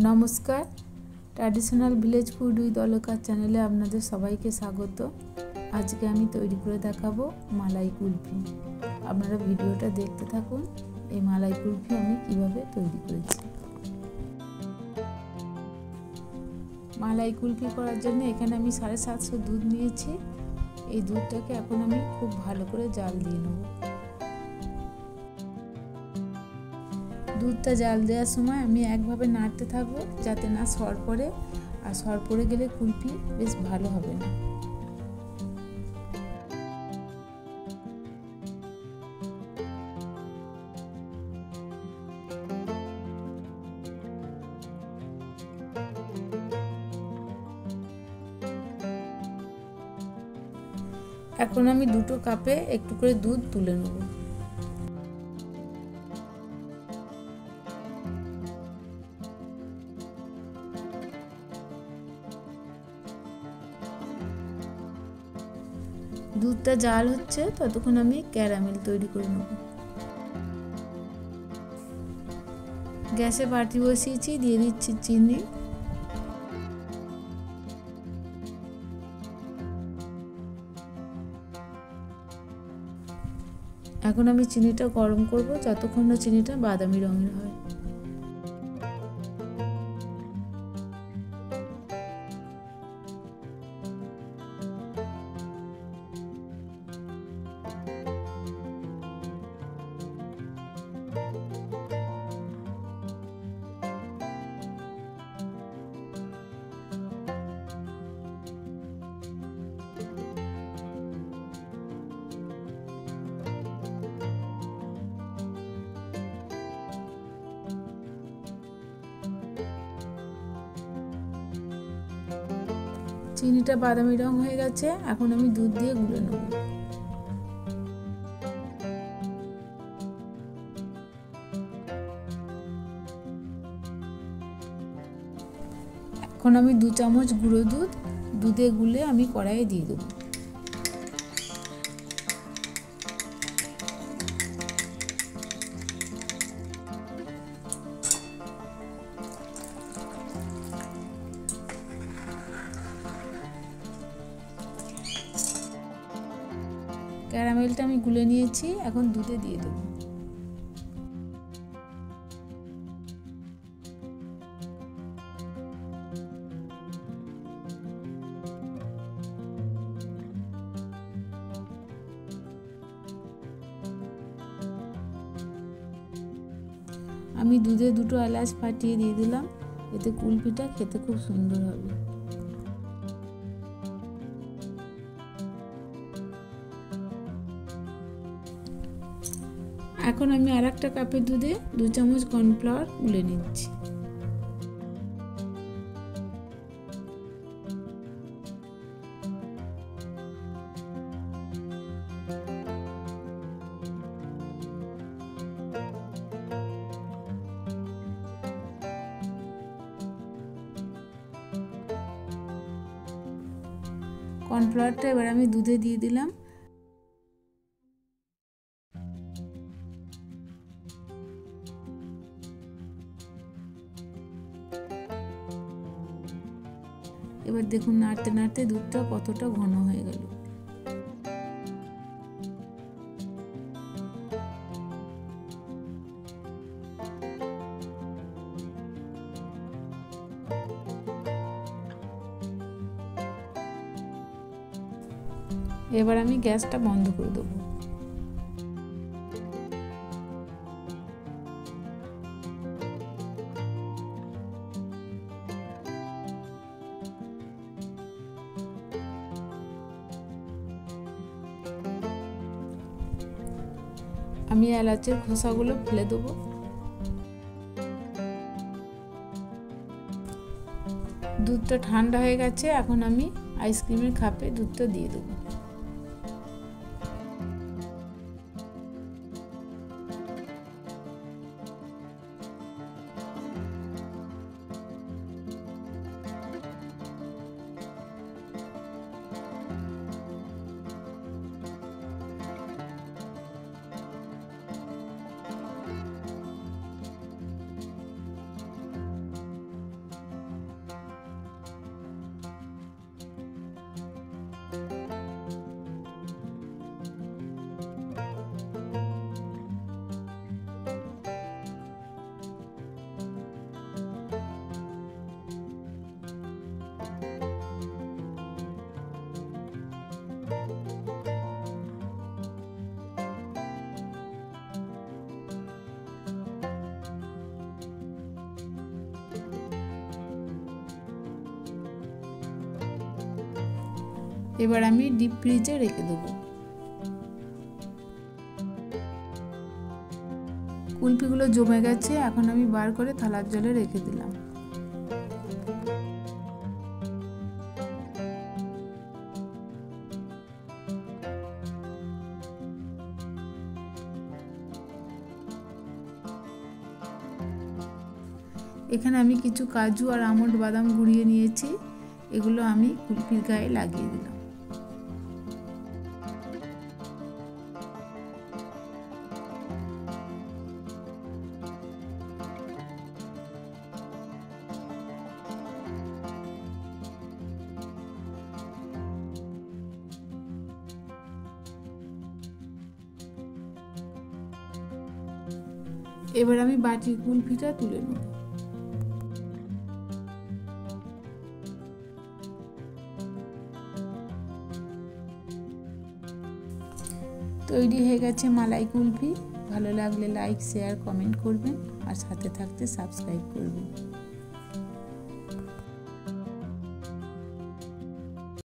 নমস্কার, traditional village food with Alka চ্যানেলে আপনাদের সবাইকে স্বাগত। আজকে আমি তৈরি করে দেখাবো মালাই কুলফি। আপনারা ভিডিওটা দেখতে থাকুন। এই মালাই কুলফি আমি কিভাবে তৈরি করেছি। মালাই কুলফি করার জন্য এখানে আমি 750 দুধ নিয়েছি। এই দুধটাকে এখন আমি খুব ভালো করে জাল দিয়ে নেব। দুধটা জাল দেওয়ার সময় আমি একভাবে নাড়তে থাকবো যাতে না সর পড়ে, আর সর পড়ে গেলে কুলফি বেশ ভালো হবে না। এখন আমি দুটো কাপে একটু করে দুধ তুলে নেব। দুধটা জাল হচ্ছে ততক্ষণ আমি ক্যারামেল তৈরি করে নেব। গ্যাসে বাটি বসিয়েছি, দিয়ে দিচ্ছি চিনি। এখন আমি চিনিটা গরম করব যতক্ষণ না চিনিটা বাদামি রঙের হয়। চিনিটা বাদামি রং হয়ে গেছে, এখন আমি দুধ দিয়ে গুলে নেব। এখন আমি 2 চামচ গুঁড়ো দুধে গুলে আমি কড়াইয়ে দিয়ে দেবো। ক্যারামেলটা আমি গুলে নিয়েছি, এখন দুধে দিয়ে দেব। আমি দুধে 2টো এলাচ ফাটিয়ে দিয়ে দিলাম, এতে কুলফিটা খেতে খুব সুন্দর হবে। এখন আমি আরেকটা কাপের দুধে 2 চামচ কর্নফ্লাওয়ার গুলে নিচ্ছি। কর্নফ্লাওয়ারটা এবার আমি দুধে দিয়ে দিলাম। এবার দেখুন নাড়তে নাড়তে দুধটা কতটা ঘন হয়ে গেল। এবার আমি গ্যাসটা বন্ধ করে দেবো। আমি এলাচের খোসাগুলো ফেলে দেবো। দুধটা ঠান্ডা হয়ে গেছে, এখন আমি আইসক্রিমের কাপে দুধটা দিয়ে দেবো। এবার আমি ডিপ ফ্রিজে রেখে দেবো। কুলফিগুলো জমে গেছে, এখন আমি বার করে থালার জলে রেখে দিলাম। এখানে আমি কিছু কাজু আর আমন্ড বাদাম গুঁড়িয়ে নিয়েছি, এগুলো আমি কুলফির গায়ে লাগিয়ে দিলাম। এবার আমি বাটির কুলফিটা তুলে নেব। তৈরি হয়ে গেছে মালাই কুলফি। ভালো লাগলে লাইক, শেয়ার, কমেন্ট করবেন আর সাথে থাকতে সাবস্ক্রাইব করবেন।